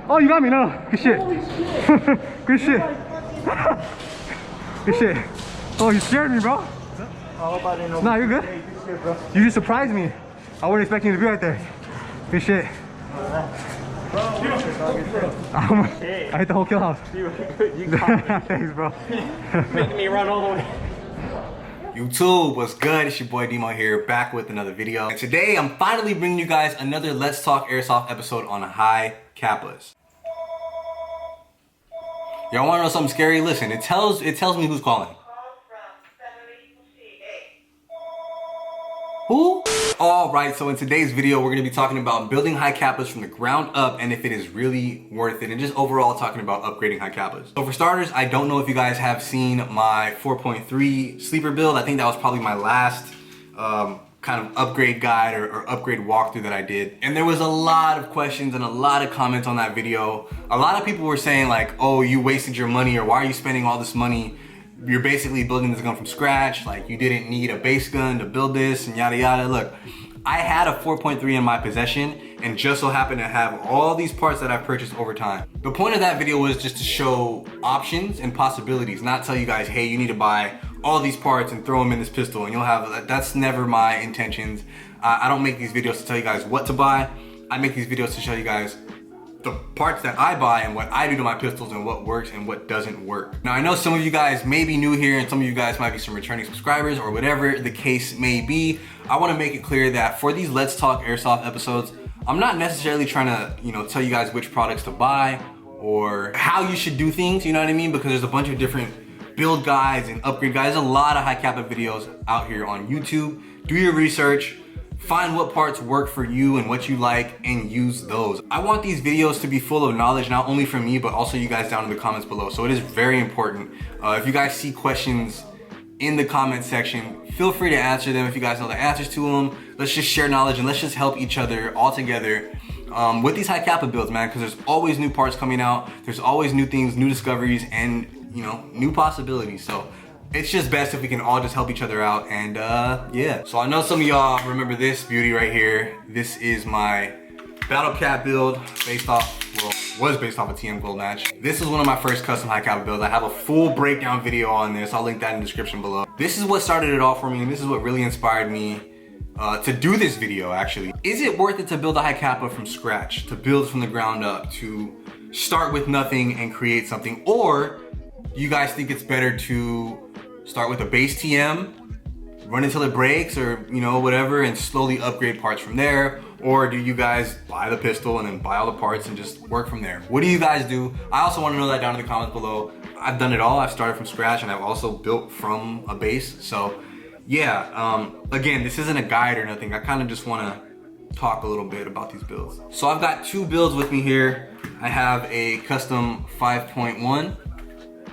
Oh, you got me, no. Good shit. Good shit. Good shit. Oh, you scared me, bro. Nah, you're good. You just surprised me. I wasn't expecting you to be right there. Good shit. I hit the whole kill house. Thanks, bro. Making me run all the way. YouTube, what's good? It's your boy Demo here, back with another video. And today I'm finally bringing you guys another Let's Talk Airsoft episode on Hi-Capas. Y'all wanna know something scary? Listen, it tells me who's calling. Who? Alright, so in today's video, we're gonna be talking about building Hi-Capas from the ground up and if it is really worth it, and just overall talking about upgrading Hi-Capas. So for starters, I don't know if you guys have seen my 4.3 sleeper build. I think that was probably my last kind of upgrade guide or upgrade walkthrough that I did. And there was a lot of questions and a lot of comments on that video. A lot of people were saying like, oh, you wasted your money, or why are you spending all this money? You're basically building this gun from scratch. Like, you didn't need a base gun to build this and yada yada. Look, I had a 4.3 in my possession and just so happened to have all these parts that I've purchased over time. The point of that video was just to show options and possibilities, not tell you guys, hey, you need to buy all these parts and throw them in this pistol and you'll have, that's never my intentions. I don't make these videos to tell you guys what to buy. I make these videos to show you guys the parts that I buy and what I do to my pistols and what works and what doesn't work. Now I know some of you guys may be new here and some of you guys might be some returning subscribers or whatever the case may be. I wanna make it clear that for these Let's Talk Airsoft episodes, I'm not necessarily trying to, tell you guys which products to buy or how you should do things, you know what I mean? Because there's a bunch of different build guides and upgrade guides. There's a lot of Hi-Capa videos out here on YouTube. Do your research. Find what parts work for you and what you like and use those. I want these videos to be full of knowledge, not only from me, but also you guys down in the comments below. So it is very important. If you guys see questions in the comment section, feel free to answer them if you guys know the answers to them. Let's just share knowledge and let's just help each other all together with these Hi-Capa builds, man, because there's always new parts coming out. There's always new things, new discoveries, and new possibilities. So it's just best if we can all just help each other out, and yeah. So I know some of y'all remember this beauty right here. This is my battle cap build was based off a TM Gold match. This is one of my first custom Hi-Capa builds. I have a full breakdown video on this. I'll link that in the description below. This is what started it all for me, and this is what really inspired me to do this video, actually. Is it worth it to build a Hi-Capa from scratch, to build from the ground up, to start with nothing and create something? Or you guys think it's better to start with a base TM, run until it breaks, or whatever, and slowly upgrade parts from there? Or do you guys buy the pistol and then buy all the parts and just work from there? What do you guys do? I also want to know that down in the comments below. I've done it all. I've started from scratch and I've also built from a base. So yeah, again, this isn't a guide or nothing. I kind of just want to talk a little bit about these builds. So I've got two builds with me here. I have a custom 5.1.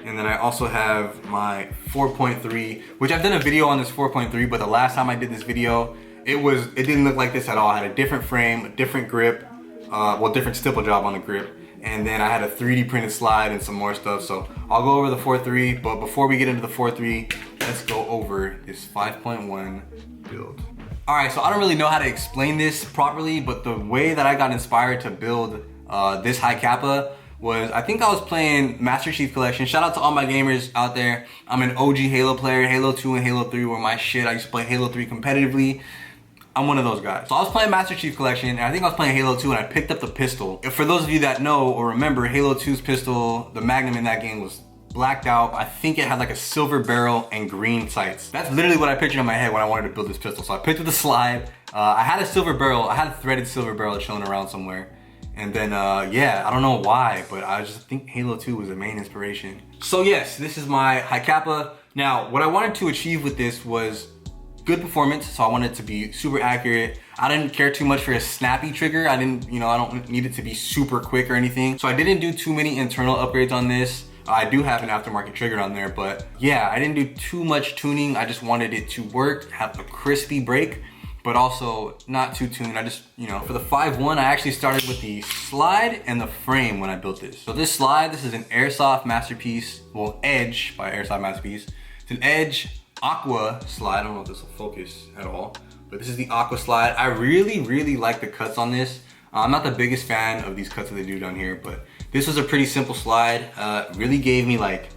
and then I also have my 4.3, which I've done a video on this 4.3, but the last time I did this video, it didn't look like this at all. I had a different frame, a different grip, different stipple job on the grip, and then I had a 3D printed slide and some more stuff. So I'll go over the 4.3, but before we get into the 4.3, let's go over this 5.1 build. All right, so I don't really know how to explain this properly, but the way that I got inspired to build this Hi-Capa was, I think I was playing Master Chief Collection. Shout out to all my gamers out there. I'm an OG Halo player. Halo 2 and Halo 3 were my shit. I used to play Halo 3 competitively. I'm one of those guys. So I was playing Master Chief Collection, and I think I was playing Halo 2, and I picked up the pistol. For those of you that know or remember, Halo 2's pistol, the Magnum in that game, was blacked out. I think it had like a silver barrel and green sights. That's literally what I pictured in my head when I wanted to build this pistol. So I picked up the slide. I had a silver barrel. I had a threaded silver barrel chilling around somewhere. And then, yeah, I don't know why, but I just think Halo 2 was the main inspiration. So yes, this is my Hi-Capa. Now, what I wanted to achieve with this was good performance, so I wanted it to be super accurate. I didn't care too much for a snappy trigger. I don't need it to be super quick or anything. So I didn't do too many internal upgrades on this. I do have an aftermarket trigger on there, but yeah, I didn't do too much tuning. I just wanted it to work, have a crispy break, but also not too tuned. I just, for the 5.1, I actually started with the slide and the frame when I built this. So this slide, this is an Airsoft Masterpiece, well, Edge by Airsoft Masterpiece. It's an Edge Aqua slide. I don't know if this will focus at all, but this is the Aqua slide. I really like the cuts on this. I'm not the biggest fan of these cuts that they do down here, but this was a pretty simple slide. Really gave me like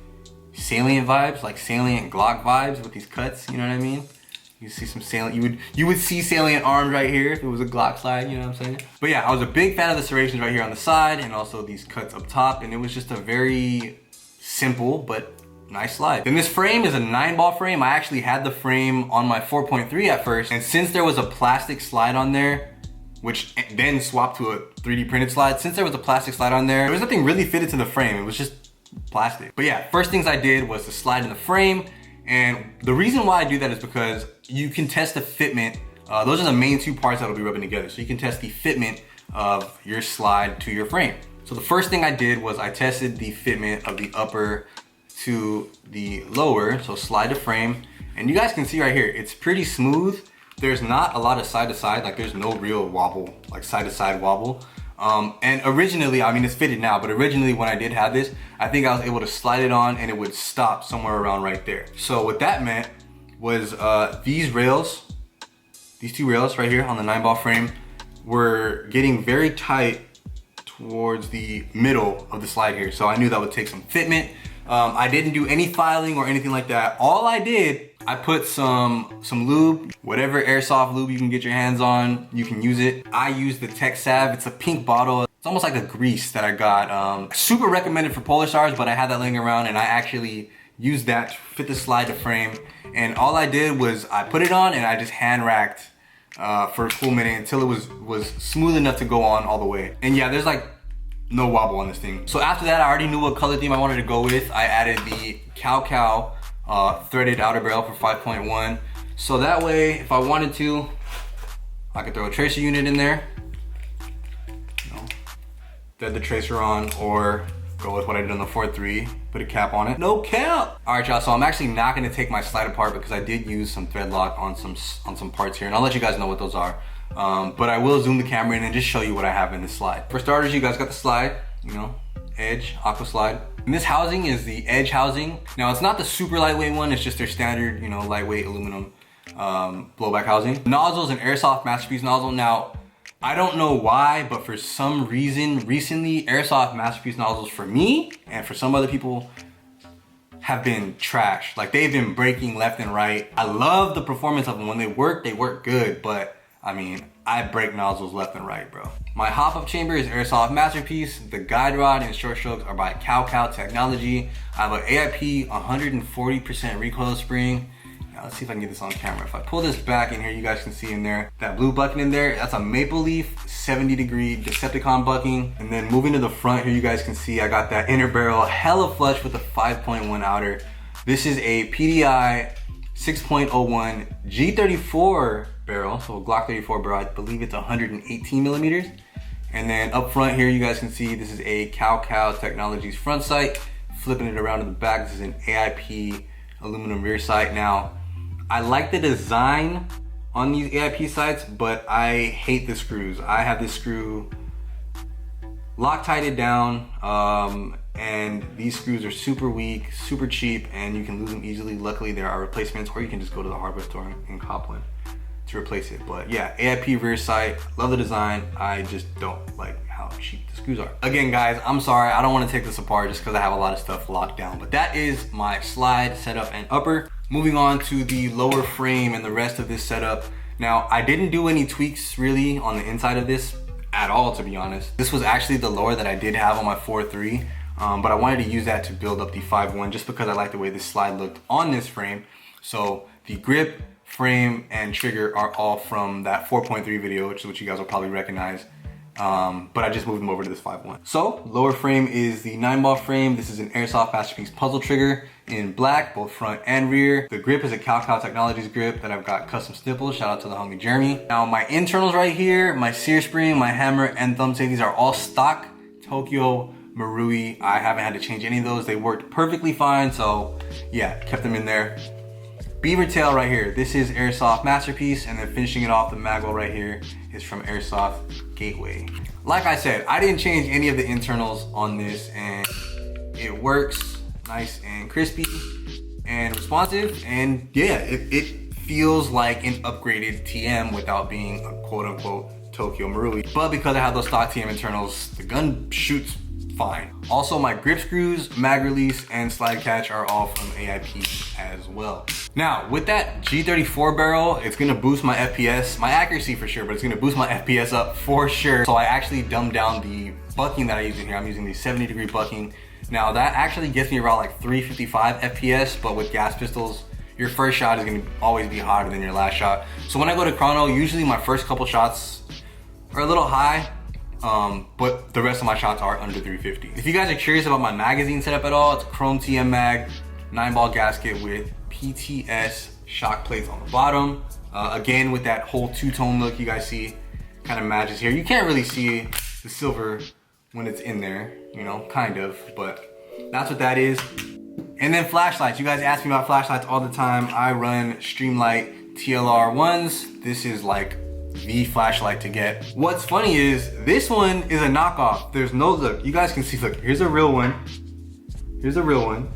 salient vibes, like salient Glock vibes with these cuts, you know what I mean? You see some salient, you would see salient arms right here if it was a Glock slide, you know what I'm saying? But yeah, I was a big fan of the serrations right here on the side and also these cuts up top, and it was just a very simple but nice slide. Then this frame is a 9-ball frame. I actually had the frame on my 4.3 at first, and since there was a plastic slide on there, which then swapped to a 3D printed slide. Since there was a plastic slide on there was nothing really fitted to the frame. It was just plastic. But yeah, first things I did was to slide in the frame. And the reason why I do that is because you can test the fitment. Those are the main two parts that will be rubbing together. So you can test the fitment of your slide to your frame. So the first thing I did was I tested the fitment of the upper to the lower. So slide to frame. And you guys can see right here, it's pretty smooth. There's not a lot of side to side, like there's no real wobble, like side to side wobble. And originally, I mean, it's fitted now, but originally when I did have this, I think I was able to slide it on and it would stop somewhere around right there. So what that meant was these rails, these two rails right here on the 9-ball frame were getting very tight towards the middle of the slide here. So I knew that would take some fitment. I didn't do any filing or anything like that. All I did, I put some lube, whatever Airsoft lube you can get your hands on, you can use it. I used the Tech Salve. It's a pink bottle. It's almost like a grease that I got. Super recommended for Polar Stars, but I had that laying around and I actually used that to fit the slide to frame. And all I did was I put it on and I just hand racked for a cool minute until it was smooth enough to go on all the way. And yeah, there's like no wobble on this thing. So after that, I already knew what color theme I wanted to go with. I added the Cow threaded outer barrel for 5.1. So that way, if I wanted to, I could throw a tracer unit in there, thread the tracer on, or go with what I did on the 4.3, put a cap on it. No cap! All right, y'all, so I'm actually not gonna take my slide apart because I did use some thread lock on some parts here, and I'll let you guys know what those are. But I will zoom the camera in and just show you what I have in this slide. For starters, you guys got the slide, Edge, Aqua slide. And this housing is the Edge housing. Now, it's not the super lightweight one, it's just their standard, lightweight aluminum blowback housing. The nozzle is an Airsoft Masterpiece nozzle. Now, I don't know why, but for some reason, recently, Airsoft Masterpiece nozzles for me and for some other people have been trash. Like, they've been breaking left and right. I love the performance of them. When they work good, but I mean, I break nozzles left and right, bro. My hop-up chamber is Airsoft Masterpiece. The guide rod and short strokes are by Cow Technology. I have an AIP 140% recoil spring. Now let's see if I can get this on camera. If I pull this back in here, you guys can see in there, that blue bucking in there, that's a Maple Leaf 70-degree Decepticon bucking. And then moving to the front here, you guys can see I got that inner barrel hella flush with a 5.1 outer. This is a PDI 6.01 G34 barrel, so a Glock 34 barrel. I believe it's 118 millimeters. And then up front here, you guys can see this is a Cow Technologies front sight. Flipping it around to the back, this is an AIP aluminum rear sight. Now, I like the design on these AIP sights, but I hate the screws. I have this screw Loctited down, and these screws are super weak, super cheap, and you can lose them easily. Luckily, there are replacements, or you can just go to the hardware store and cop one to replace it. But yeah, AIP rear sight, love the design. I just don't like how cheap the screws are. Again, guys, I'm sorry, I don't want to take this apart just because I have a lot of stuff locked down. But that is my slide setup and upper. Moving on to the lower frame and the rest of this setup. Now, I didn't do any tweaks really on the inside of this at all, to be honest. This was actually the lower that I did have on my 4.3, but I wanted to use that to build up the 5.1 just because I like the way this slide looked on this frame. So the grip, frame, and trigger are all from that 4.3 video, which is what you guys will probably recognize. but I just moved them over to this 5.1. So lower frame is the 9-ball frame. This is an Airsoft Masterpiece puzzle trigger in black, both front and rear. The grip is a Hi-Capa Technologies grip that I've got custom stippled. Shout out to the homie Jeremy. Now my internals right here, my sear spring, my hammer, and thumb safeties are all stock Tokyo Marui. I haven't had to change any of those. They worked perfectly fine, so yeah, kept them in there. Beaver tail right here, this is Airsoft Masterpiece, and then finishing it off, the magwell right here is from Airsoft Gateway. Like I said, I didn't change any of the internals on this, and it works nice and crispy and responsive, and yeah, it feels like an upgraded TM without being a quote-unquote Tokyo Marui. But because I have those stock TM internals, the gun shoots fine. Also, my grip screws, mag release, and slide catch are all from AIP as well. Now, with that G34 barrel, it's gonna boost my FPS, my accuracy for sure, but it's gonna boost my FPS up for sure. So I actually dumbed down the bucking that I use in here. I'm using the 70-degree bucking. Now that actually gets me around like 355 FPS, but with gas pistols, your first shot is gonna always be hotter than your last shot. So when I go to chrono, usually my first couple shots are a little high, but the rest of my shots are under 350. If you guys are curious about my magazine setup at all, it's chrome TM mag, 9-ball gasket with PTS shock plates on the bottom. Again, with that whole two-tone look you guys see, kind of matches here. You can't really see the silver when it's in there, you know, kind of, but that's what that is. And then flashlights. You guys ask me about flashlights all the time. I run Streamlight TLR ones. This is like the flashlight to get. What's funny is this one is a knockoff. There's no, look, you guys can see, look, here's a real one. Here's a real one.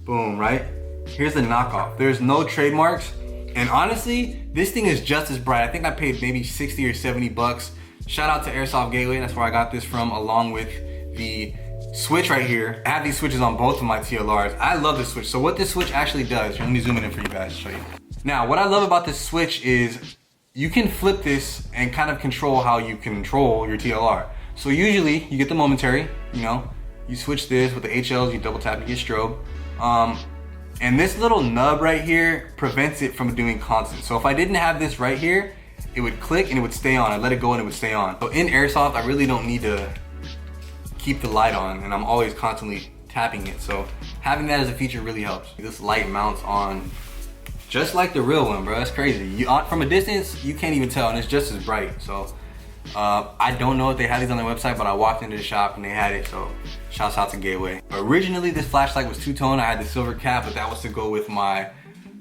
Boom, right? Here's the knockoff. There's no trademarks. And honestly, this thing is just as bright. I think I paid maybe 60 or 70 bucks. Shout out to Airsoft Gateway. That's where I got this from, along with the switch right here. I have these switches on both of my TLRs. I love this switch. So what this switch actually does, let me zoom in for you guys to show you. Now, what I love about this switch is you can flip this and kind of control how you control your TLR. So usually you get the momentary, you know, you switch this with the HLs, you double tap to get strobe. And this little nub right here prevents it from doing constant. So if I didn't have this right here, it would click and it would stay on. I let it go and it would stay on. So in Airsoft, I really don't need to keep the light on, and I'm always constantly tapping it. So having that as a feature really helps. This light mounts on just like the real one, bro. That's crazy. From a distance, you can't even tell, and it's just as bright. So I don't know if they had these on their website, but I walked into the shop and they had it, so shouts out to Gateway. Originally, this flashlight was two-tone. I had the silver cap, but that was to go with my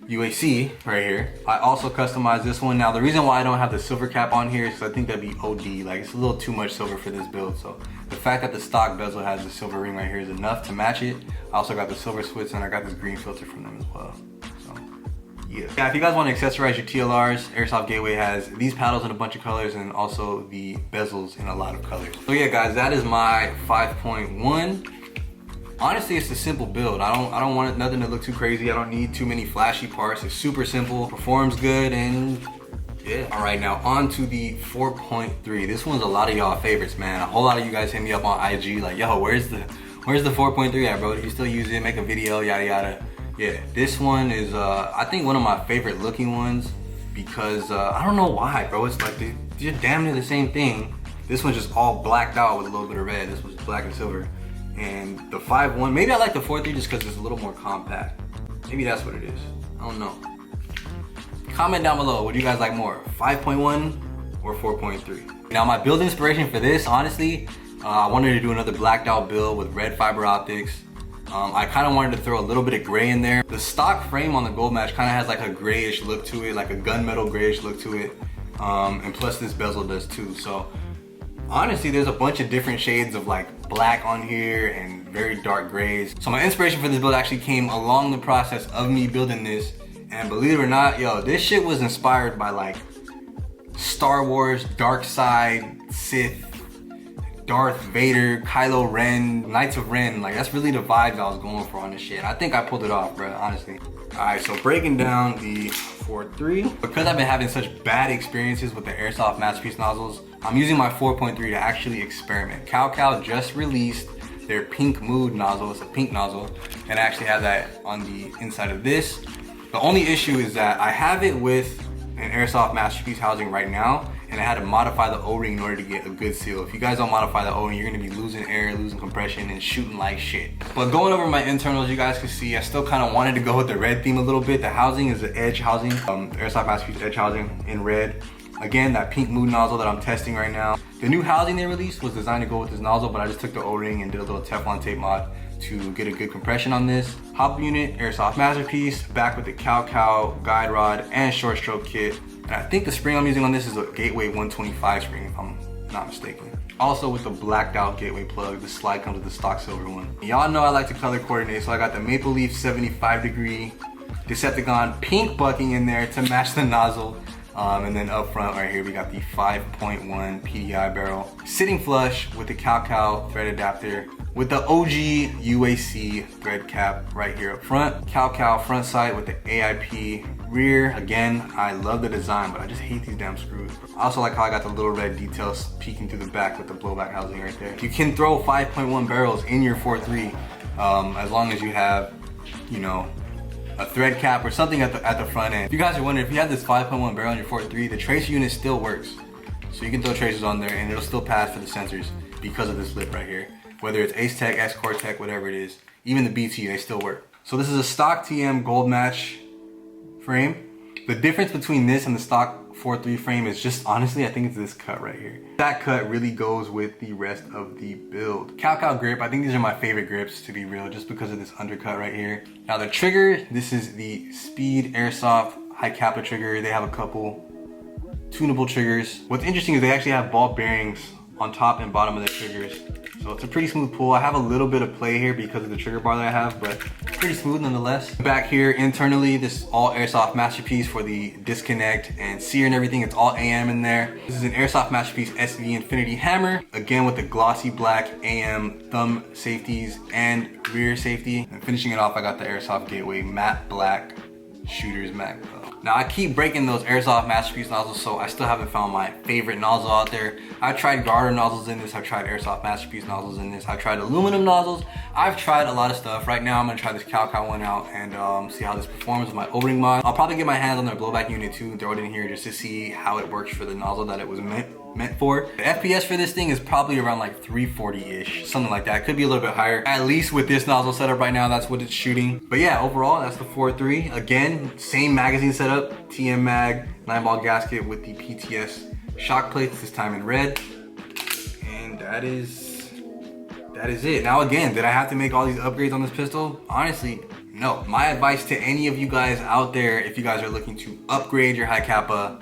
UAC right here. I also customized this one. Now, the reason why I don't have the silver cap on here is because I think that'd be OD. Like, it's a little too much silver for this build. So the fact that the stock bezel has the silver ring right here is enough to match it. I also got the silver switch, and I got this green filter from them as well. So yeah, if you guys want to accessorize your TLRs, Airsoft Gateway has these paddles in a bunch of colors and also the bezels in a lot of colors. So yeah, guys, that is my 5.1. Honestly, it's a simple build. I don't want nothing to look too crazy. I don't need too many flashy parts. It's super simple, performs good, and yeah. All right, now on to the 4.3. This one's a lot of y'all favorites, man. A whole lot of you guys hit me up on IG like, yo, where's the 4.3 at, bro? Do you still use it? Make a video, yada yada. Yeah, this one is I think one of my favorite looking ones because I don't know why, bro. It's like they're damn near the same thing. This one's just all blacked out with a little bit of red. This one's black and silver. And the 5.1, maybe I like the 4.3 just because it's a little more compact. Maybe that's what it is. I don't know. Comment down below, what do you guys like more, 5.1 or 4.3? Now my build inspiration for this, honestly, I wanted to do another blacked out build with red fiber optics. I kind of wanted to throw a little bit of gray in there. The stock frame on the Gold Match kind of has like a grayish look to it, like a gunmetal grayish look to it. And plus this bezel does too. So honestly, there's a bunch of different shades of like black on here and very dark grays. So my inspiration for this build actually came along the process of me building this. And believe it or not, yo, this shit was inspired by like Star Wars, Dark Side, Sith, Darth Vader, Kylo Ren, Knights of Ren. Like, that's really the vibes I was going for on this shit. I think I pulled it off, bro, honestly. All right, so breaking down the 4.3. Because I've been having such bad experiences with the Airsoft Masterpiece nozzles, I'm using my 4.3 to actually experiment. Cal just released their pink mood nozzle. It's a pink nozzle, and I actually have that on the inside of this. The only issue is that I have it with an Airsoft Masterpiece housing right now, and I had to modify the O-ring in order to get a good seal. If you guys don't modify the O-ring, you're gonna be losing air, losing compression, and shooting like shit. But going over my internals, you guys can see I still kind of wanted to go with the red theme a little bit. The housing is the edge housing, Airsoft Masterpiece edge housing in red. Again, that pink mood nozzle that I'm testing right now. The new housing they released was designed to go with this nozzle, but I just took the O-ring and did a little Teflon tape mod to get a good compression on this. Hop unit, Airsoft Masterpiece, back with the cow guide rod and short stroke kit. And I think the spring I'm using on this is a Gateway 125 spring, if I'm not mistaken. Also with the blacked out Gateway plug, the slide comes with the stock silver one. Y'all know I like to color coordinate, so I got the Maple Leaf 75 degree Decepticon pink bucking in there to match the nozzle. And then up front right here, we got the 5.1 PDI barrel. Sitting flush with the cow thread adapter with the OG UAC thread cap right here up front. Cow front sight with the AIP rear. Again, I love the design, but I just hate these damn screws. I also like how I got the little red details peeking through the back with the blowback housing right there. You can throw 5.1 barrels in your 4.3 as long as you have, you know, a thread cap or something at the front end. If you guys are wondering, if you have this 5.1 barrel in your 4.3, the tracer unit still works. So you can throw tracers on there and it'll still pass for the sensors because of this lip right here. Whether it's Ace Tech, X-Core Tech, whatever it is, even the BT, they still work. So this is a stock TM gold match frame. The difference between this and the stock 4.3 frame is just, honestly, I think it's this cut right here. That cut really goes with the rest of the build. Cow grip, I think these are my favorite grips, to be real, just because of this undercut right here. Now the trigger, this is the Speed Airsoft Hi-Capa trigger. They have a couple tunable triggers. What's interesting is they actually have ball bearings on top and bottom of the triggers. So it's a pretty smooth pull. I have a little bit of play here because of the trigger bar that I have, but it's pretty smooth nonetheless. Back here internally, this is all Airsoft Masterpiece for the disconnect and sear and everything. It's all AM in there. This is an Airsoft Masterpiece SV Infinity Hammer, again with the glossy black AM thumb safeties and rear safety. And finishing it off, I got the Airsoft Gateway matte black shooter's mag. Now I keep breaking those Airsoft Masterpiece nozzles, so I still haven't found my favorite nozzle out there. I've tried garter nozzles in this, I've tried Airsoft Masterpiece nozzles in this, I've tried aluminum nozzles, I've tried a lot of stuff. Right now I'm gonna try this cow one out and see how this performs with my O-ring mod. I'll probably get my hands on their blowback unit too and throw it in here just to see how it works for the nozzle that it was meant for. The FPS for this thing is probably around like 340-ish, something like that. It could be a little bit higher. At least with this nozzle setup right now, that's what it's shooting. But yeah, overall, that's the 4.3. Again, same magazine setup, TM mag, 9-ball gasket with the PTS shock plates, this time in red. And that is it. Now again, did I have to make all these upgrades on this pistol? Honestly, no. My advice to any of you guys out there, if you guys are looking to upgrade your Hi-Capa,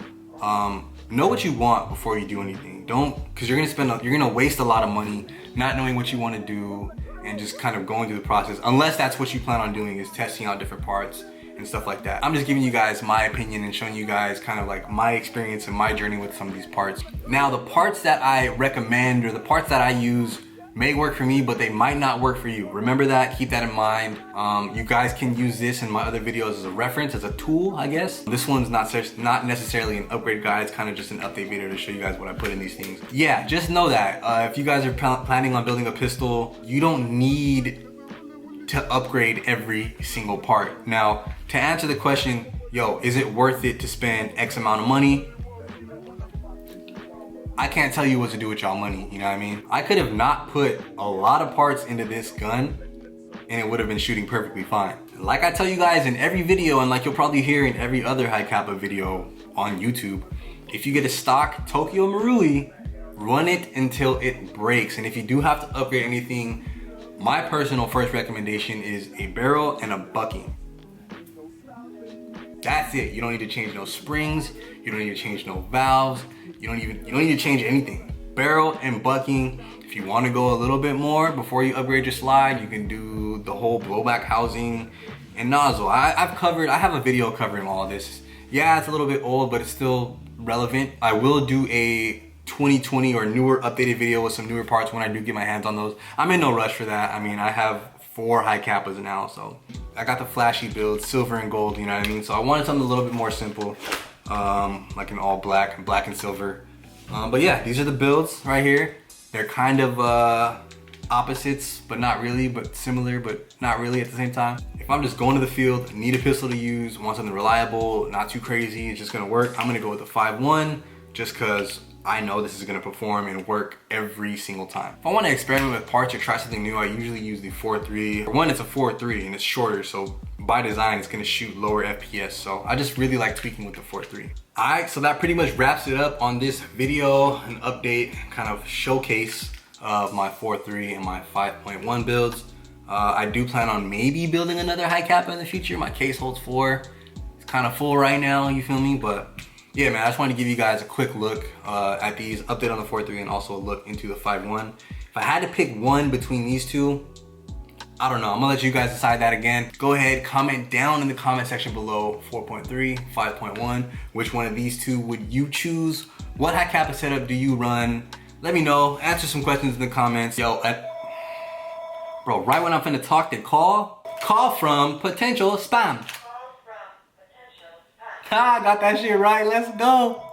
know what you want before you do anything. Don't, because you're gonna waste a lot of money not knowing what you want to do and just kind of going through the process, unless that's what you plan on doing, is testing out different parts and stuff like that. I'm just giving you guys my opinion and showing you guys kind of like my experience and my journey with some of these parts. Now the parts that I recommend or the parts that I use may work for me, but they might not work for you. Remember that, keep that in mind. You guys can use this in my other videos as a reference, as a tool, I guess. This one's not necessarily an upgrade guide, it's kind of just an update video to show you guys what I put in these things. Yeah, just know that if you guys are planning on building a pistol, you don't need to upgrade every single part. Now, to answer the question, yo, is it worth it to spend X amount of money? I can't tell you what to do with y'all money, you know what I mean? I could have not put a lot of parts into this gun and it would have been shooting perfectly fine. Like I tell you guys in every video, and like you'll probably hear in every other Hi-Capa video on YouTube, if you get a stock Tokyo Marui, run it until it breaks. And if you do have to upgrade anything, my personal first recommendation is a barrel and a bucking. That's it. You don't need to change no springs. You don't need to change no valves. You don't need to change anything. Barrel and bucking. If you want to go a little bit more before you upgrade your slide, you can do the whole blowback housing and nozzle. I have a video covering all of this. Yeah, it's a little bit old, but it's still relevant. I will do a 2020 or newer updated video with some newer parts when I do get my hands on those. I'm in no rush for that. I mean, I have 4 Hi-Capas now, so I got the flashy build, silver and gold, you know what I mean? So I wanted something a little bit more simple, like an all black and silver. But yeah, these are the builds right here. They're kind of opposites, but not really, but similar, but not really at the same time. If I'm just going to the field, need a pistol to use, want something reliable, not too crazy, it's just gonna work, I'm gonna go with the 5.1, just cause I know this is gonna perform and work every single time. If I wanna experiment with parts or try something new, I usually use the 4.3. For one, it's a 4.3 and it's shorter, so by design, it's gonna shoot lower FPS. So I just really like tweaking with the 4.3. All right, so that pretty much wraps it up on this video, an update, kind of showcase of my 4.3 and my 5.1 builds. I do plan on maybe building another Hi-Capa in the future. My case holds 4. It's kind of full right now, you feel me? But yeah, man, I just wanted to give you guys a quick look at these, update on the 4.3 and also a look into the 5.1. If I had to pick one between these two, I don't know, I'm gonna let you guys decide that again. Go ahead, comment down in the comment section below, 4.3, 5.1, which one of these two would you choose? What Hi-Capa setup do you run? Let me know, answer some questions in the comments. Yo, bro, right when I'm finna talk, they call from potential spam. Ah, got that shit right, let's go.